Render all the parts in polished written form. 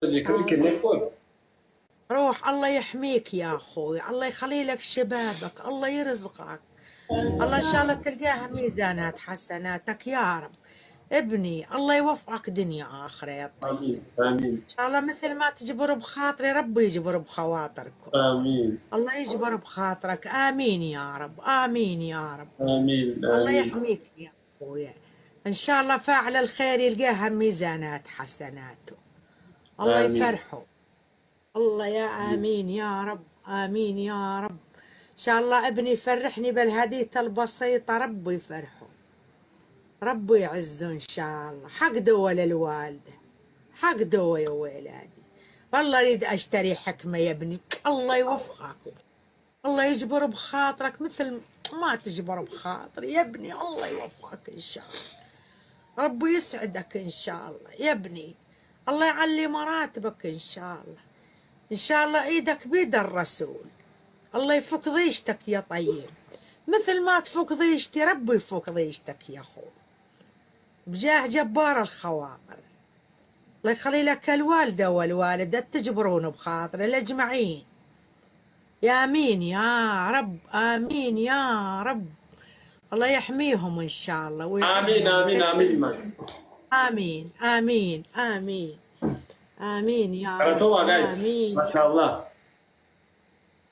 إن شاء الله. روح الله يحميك يا أخوي، الله يخلي لك شبابك، الله يرزقك، الله إن شاء الله تلقاها ميزانات حسناتك يا رب. ابني الله يوفقك دنيا آخرة يا طيب. آمين آمين. إن شاء الله مثل ما تجبر بخاطري ربي يجبر بخواطركم. آمين. الله يجبر بخاطرك. آمين يا رب، آمين يا رب. آمين الله آمين. يحميك يا أخويا. إن شاء الله فاعل الخير يلقاها ميزانات حسناته، الله آمين. يفرحه. الله يا آمين يا رب، آمين يا رب. إن شاء الله ابني يفرحني بالهدية البسيطة، ربي يفرحه، ربي يعزه إن شاء الله. حق دول الوالدة، حق دوا يا ولادي. والله أريد أشتري حكمة يا ابني، الله يوفقك، الله يجبر بخاطرك مثل ما تجبر بخاطري يا ابني. الله يوفقك إن شاء الله، ربي يسعدك إن شاء الله يا ابني. الله يعلي مراتبك إن شاء الله، إن شاء الله إيدك بيد الرسول. الله يفك ضيشتك يا طيب، مثل ما تفك ضيشتي ربي يفك ضيشتك يا أخو، بجاه جبار الخواطر. الله يخلي لك الوالدة والوالدة تجبرون بخاطر الأجمعين. يا آمين يا رب، آمين يا رب. الله يحميهم إن شاء الله آمين آمين آمين. آمين آمين آمين آمين يا رب. آمين. ما شاء الله،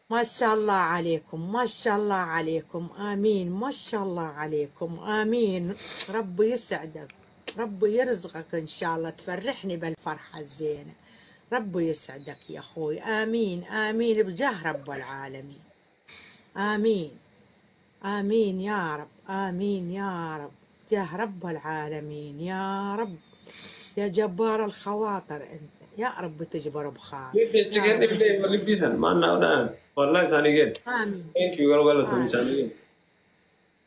ما شاء الله عليكم، ما شاء الله عليكم. آمين، ما شاء الله عليكم. آمين. ربي يسعدك، ربي يرزقك إن شاء الله، تفرحني بالفرحة الزينة. ربي يسعدك يا أخوي. آمين آمين بجاه رب العالمين. آمين آمين يا رب، آمين يا رب، جاه رب العالمين يا رب. يا جبار الخواطر أنت يا رب تجبر بخاطر. والله ثاني قد. آمين. ثانك يو والله ثاني.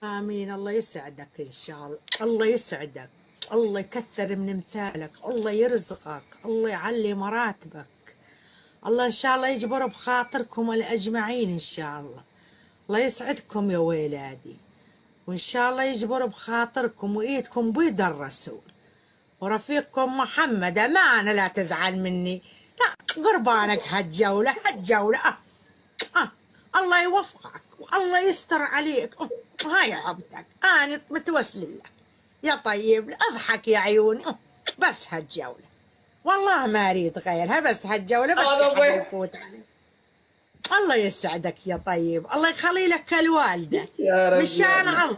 آمين. الله يسعدك إن شاء الله، الله يسعدك، الله يكثر من مثالك، الله يرزقك، الله يعلي مراتبك، الله إن شاء الله يجبر بخاطركم الأجمعين إن شاء الله. الله يسعدكم يا ولادي، وإن شاء الله يجبر بخاطركم وإيدكم بيد الرسول ورفيقكم محمد. أمانة لا تزعل مني، لا قربانك هالجولة هالجولة. الله يوفقك والله يستر عليك. هاي عبدك أنا متوسل لك يا طيب، اضحك يا عيوني. بس هالجولة والله ما أريد غيرها، بس هالجولة بس يفوت علي. الله يسعدك يا طيب، الله يخلي لك الوالدة مشان الله.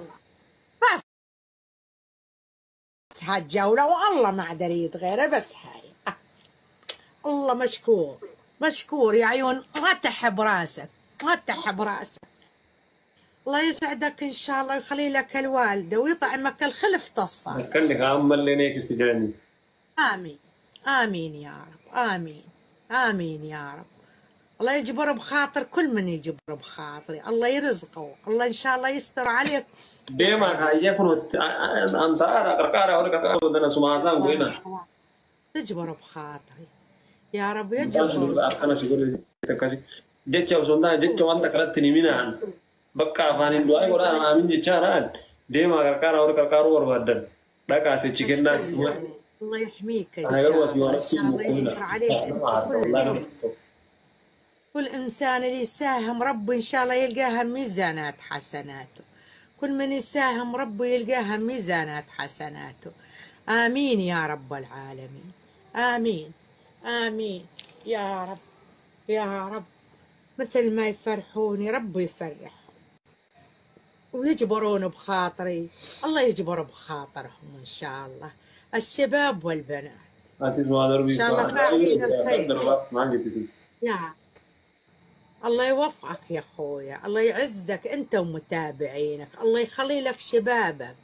بس هالجولة والله ما عاد أريد غيرها، بس هاي. الله مشكور مشكور يا عيون، ما تحب راسك ما تحب راسك. الله يسعدك إن شاء الله ويخلي لك الوالدة ويطعمك الخلف تصفى. كأنك عمل لي استجاني. آمين آمين يا رب، آمين آمين يا رب. الله يجبر بخاطر كل من يجبر بخاطري، الله يرزقه، الله إن شاء الله يستر عليك. ديما يكون أنت أنا ودنا سمعان وين تجبر بخاطري يا رب يجبر. أنا شغل تكاسي جت يا وصلنا جت وانت كلت نيمينا بكا فانين دواي ولا أمين جتشاران ديما كركارا وربدن بكا تشيكنا. الله يحميك إن شاء الله، إن شاء الله يستر عليك. كل إنسان اللي يساهم ربي إن شاء الله يلقاها ميزانات حسناته، كل من يساهم ربي يلقاها ميزانات حسناته. آمين يا رب العالمين. آمين آمين يا رب يا رب. مثل ما يفرحوني ربي يفرحهم ويجبرون بخاطري، الله يجبر بخاطرهم إن شاء الله، الشباب والبنات إن شاء الله فاعلين الخير. يا الله يوفقك يا أخويا، الله يعزك أنت ومتابعينك، الله يخلي لك شبابك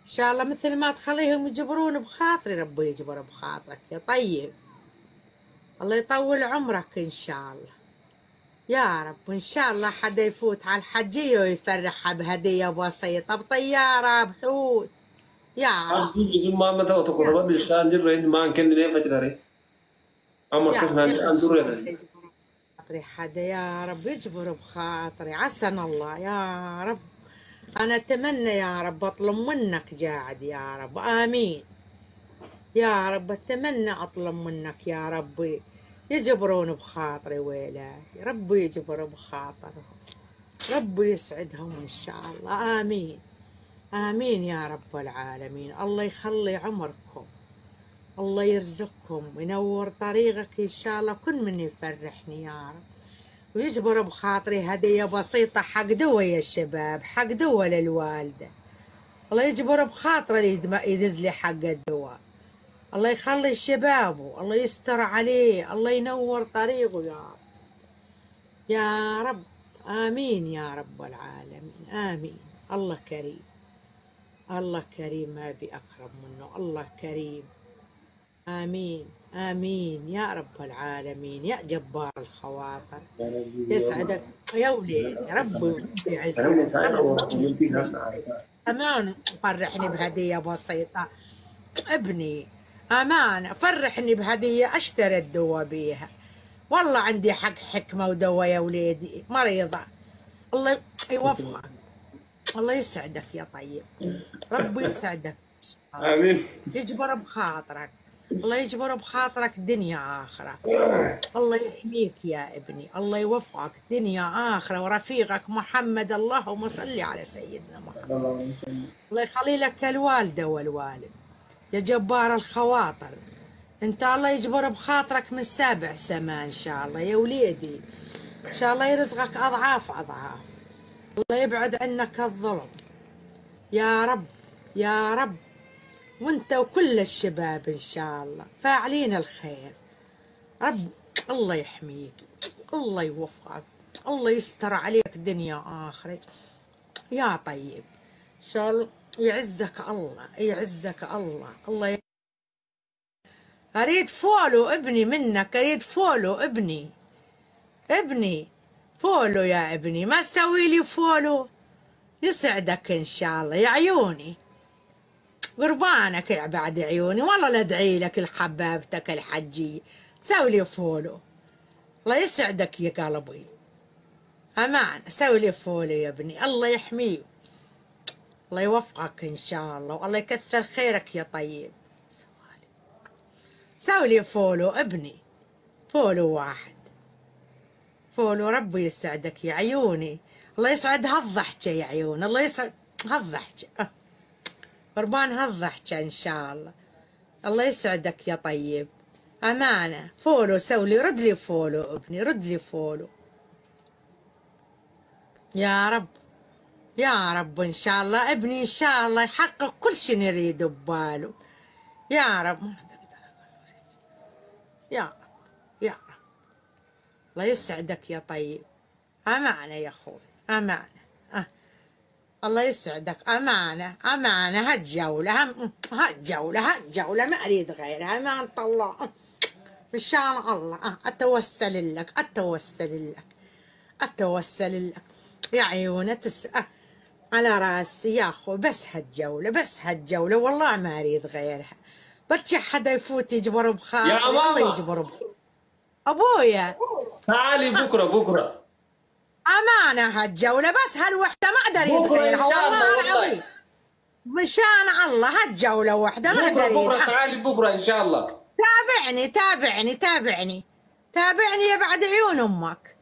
إن شاء الله، مثل ما تخليهم يجبرون بخاطري ربي يجبر بخاطرك يا طيب. الله يطول عمرك إن شاء الله يا رب. وإن شاء الله حدا يفوت على الحجية ويفرحها بهدية بسيطة بطيارة بحوت يا رب. ما متى وتقرب بالشان جرين ما كان لي فجري أما كنا أندوري حدا يا رب يجبر بخاطري، عسن الله يا رب. أنا أتمنى يا رب أطلب منك جاعد يا رب. آمين يا رب أتمنى أطلب منك يا ربي يجبرون بخاطري ويلاتي، ربي يجبر بخاطرهم، ربي يسعدهم إن شاء الله. آمين آمين يا رب العالمين. الله يخلي عمركم، الله يرزقكم وينور طريقك إن شاء الله. كل من يفرحني يا رب ويجبر بخاطري هدية بسيطة حق دوا يا الشباب، حق دوا للوالدة. الله يجبر بخاطره اللي يدز لي حق الدواء. الله يخلي شبابه، الله يستر عليه، الله ينور طريقه يا رب يا رب. آمين يا رب العالمين. آمين. الله كريم، الله كريم ما بي أقرب منه، الله كريم. آمين آمين يا رب العالمين. يا جبار الخواطر يسعدك يا وليدي، ربي يعزك، أمان فرحني بهدية بسيطة ابني، أمان فرحني بهدية أشتري الدواء بيها. والله عندي حق حكمة ودواء يا وليدي، مريضة. الله يوفقك، الله يسعدك يا طيب، ربي يسعدك آمين. يجبر بخاطرك، الله يجبر بخاطرك دنيا آخرة. الله يحميك يا ابني، الله يوفقك دنيا آخرة ورفيقك محمد. اللهم صل على سيدنا محمد. الله يخلي لك الوالدة والوالد يا جبار الخواطر. انت الله يجبر بخاطرك من 7 سما ان شاء الله يا وليدي، ان شاء الله يرزقك اضعاف اضعاف. الله يبعد عنك الظلم يا رب يا رب، وانت وكل الشباب ان شاء الله فاعلين الخير. رب الله يحميك، الله يوفقك، الله يستر عليك دنيا آخرة يا طيب. ان شاء الله يعزك الله، يعزك الله. الله اريد فولو ابني منك، اريد فولو ابني، ابني فولو يا ابني، ما تسوي لي فولو؟ يسعدك ان شاء الله يا عيوني، قربانك يا بعد عيوني، والله لا ادعي لك لحبابتك الحجية. سوي لي فولو، الله يسعدك يا قلبي، امان سوي لي فولو يا ابني. الله يحميك، الله يوفقك ان شاء الله، والله يكثر خيرك يا طيب. سوي لي فولو ابني، فولو واحد، فولو. ربي يسعدك يا عيوني، الله يسعد هالضحكة يا عيون، الله يسعد هالضحكة، قربان هالضحكة ان شاء الله. الله يسعدك يا طيب، امانة. فولو سوي لي، رد لي فولو ابني، رد لي فولو يا رب يا رب. ان شاء الله ابني ان شاء الله يحقق كل شيء نريده بباله يا رب يا رب يا رب. الله يسعدك يا طيب، أمانة يا أخوي، أمانة. الله يسعدك، أمانة أمانة. هالجولة هالجولة ما أريد غيرها، أمانة الله إن شاء الله. أتوسل لك أتوسل لك أتوسل لك يا عيونة على راسي يا أخوي. بس هالجولة، بس هالجولة، والله ما أريد غيرها. بتشي حدا يفوت يجبر بخاطري، يا الله ماما يجبر بخاطري. أبويا تعالي بكرة أمانة هالجولة، بس هالوحدة ما أقدر بكرة إن غيرها، شاء الله والله العظيم مشان الله هالجولة وحدة ما أقدر. بكرة تعالي بكرة إن شاء الله. تابعني تابعني تابعني تابعني يا بعد عيون أمك.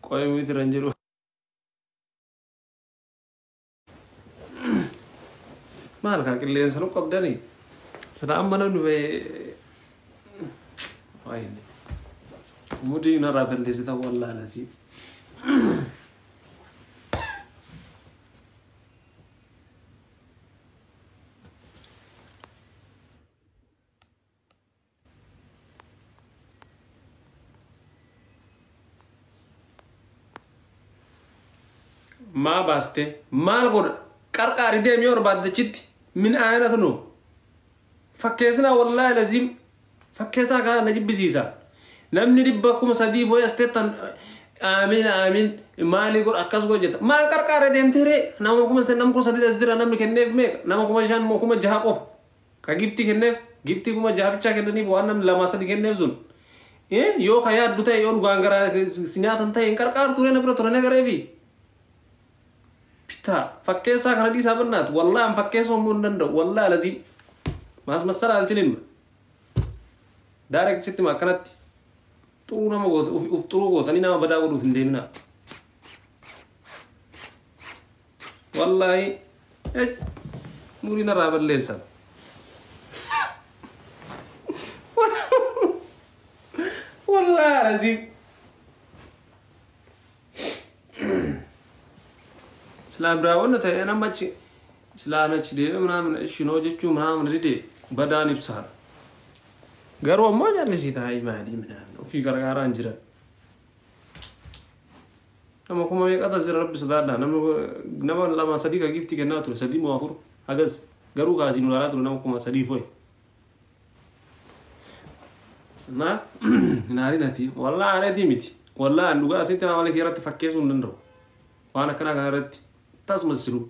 كوي مترنجلو ما لك اللي ينسلو قبدني سلام أنا نبي فاين مودي نرى في اللي ستا والله نسيب ما باسته ما الغر كاركاري ديم يور بعد جد من أين تنو فكيسنا والله لازم فكيسا كان نجيب بزيزا نمني ربكم صديق ويستتن آمين آمين مالي قر أكاس وجد ما كاركاري ديم تري نامكم سنامكم صديق الزرا نامك النف ميك نامكم شان مكم جهاقف كجفتي كنف جفتي كم جهاب تشاك الدني بوانم لما صديق النف زون إيه يو خيار دوتا يون غانغرا سينات أنت إن كاركار توري نبرة توري نغريبي شتا فكيسا كان دي سابنات والله ام فكيسو من والله لازم ما مسألة الجلم دارك ست ما كانت ترونا ما قلت افتروا قلت أنا ما بدأ أقول في الدنيا والله مورينا رابر ليسا والله لازم سلام براون تاي أنا ماشي سلام نشدي من شنو جتشو من ريدي بداني بسهر قالوا ما جالس يتاعي مهدي منها وفي قرقاران جرا نما كم يقطع زر رب سدارنا نما لما صديقة جفتي كناتو صديق موافر هجز قالوا قاسين ولا راتو نما كم صديق فوي ما ناري نتي والله عارتي متي والله أنو قاسين تما مالك يرات فكيسون نندرو وانا كنا قارتي تاسمسلو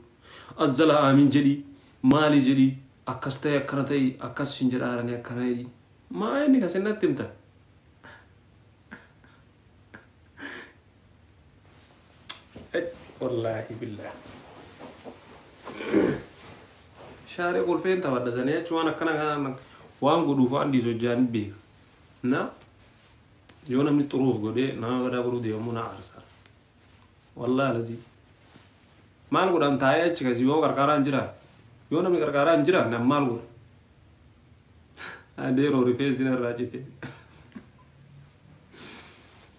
أزل آمين جلي مالي جلي أكستي أكرتي أكس شنجر آرني أكنايدي ما إني كسنة تمتا والله بالله شارع يقول فين تبغى زنية شو أنا كنا وان قدو فان دي زوجان بيك نا يونا من الطروف قدي نا بدا قدو ديومنا عرسار والله لذي ما نقول أم تايج كذي يوم كركاران جرا يونا من كركاران جرا نعم ما نقول أديرو ريفيسنا راجيتي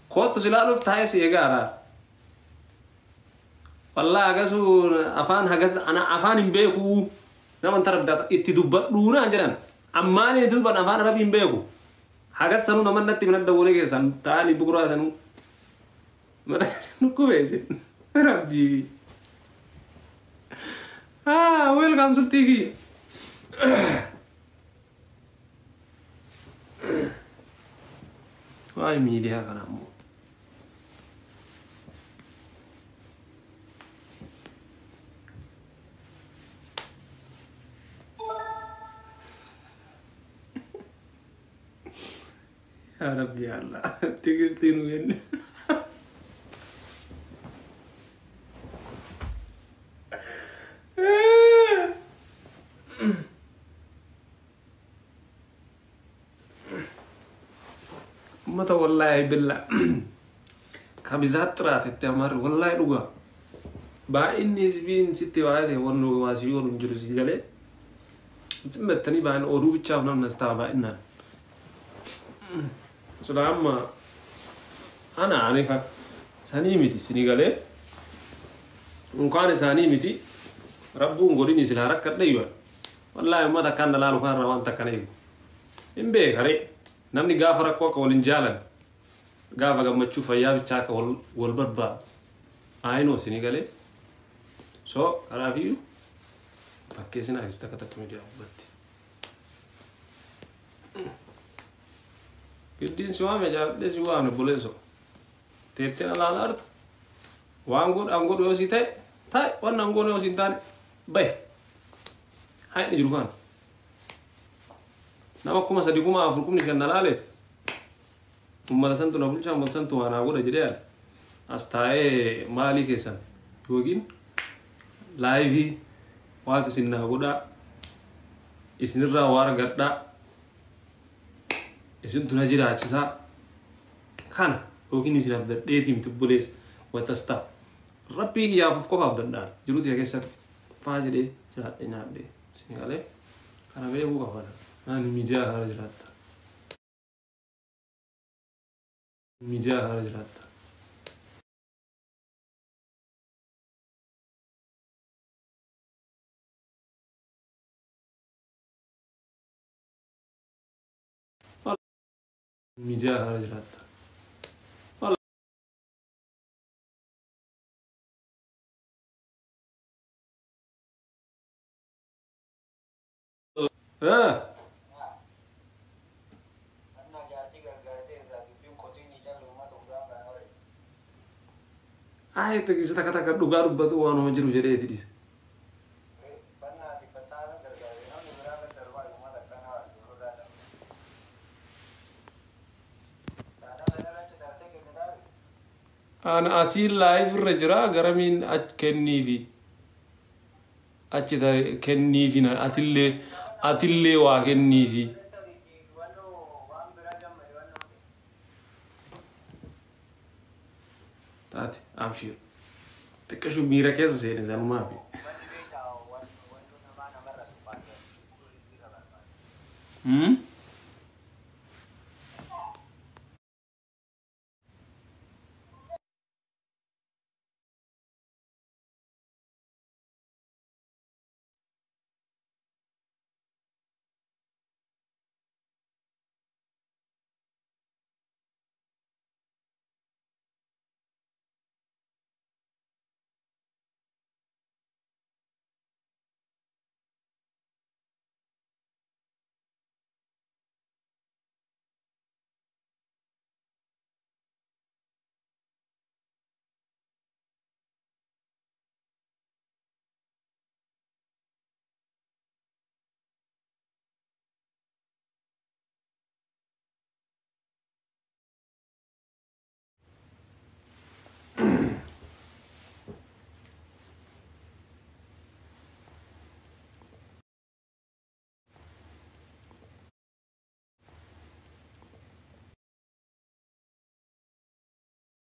كوت سلالو فتاي سيجارا والله أجازو أفان هجاز أنا أفان إمبيكو نعم ترى دات اتدوب دونا جران أماني اتدوب أفان ربي إمبيكو هجاز سنو نمان نتي من الدولة كيسان تالي بكرة سنو ما نكو بيسين ربي ويلكم سلتيجي واي ميديا كلامه يا ربي يا الله تيجي وين متى والله بالله كابيزات رات التمر والله دوغا با اني زبين ستي واحد ونو واسيون جلوسي غلي زمتني بان اورو بيتشا نم نستابا ان سلام انا عارفه ساني ميتي سنغالي ان كان ساني ميتي ربو غوريني سلارك كديو والله ما كان لا لو كان روان تكني امبي خري namni gaafa rakkoo akka waliin jaalan gaafa gammachuu fayyaa bichaa akka wal barbaadu aynoo isinii galee soo karaafiyyuu fakkeessin aris takka takka miidiyaa hubbatti giddiin si waame jaaladhee si waame buleeso teettee alaala arta waan godhu yoo si ta'e waan an godhu yoo si hin taane bahe haidhi jiru kana nama kuma sadi kuma afur kumni kan nalalet ummata santu na bulcha ummata santu wana goda jide astae mali kesan yogin live wati sinna goda isinirra war gadda isin tuna jira achisa kana yogin isin abda detim tubules watasta rabbi ya fuf ko abda jiruti ya kesan fajide jira inabde sinigale kana be ko kafana أنا ميديا هارجرات ميديا هارجرات ميديا هارجرات Ay te kita kata duga batu wano majiru jadi itu dis. An asil live rajra garamin at kenni vi أجد كني فينا أتلي وكني في تاتي أمشي تكشف ميراكز زين زين ما في هم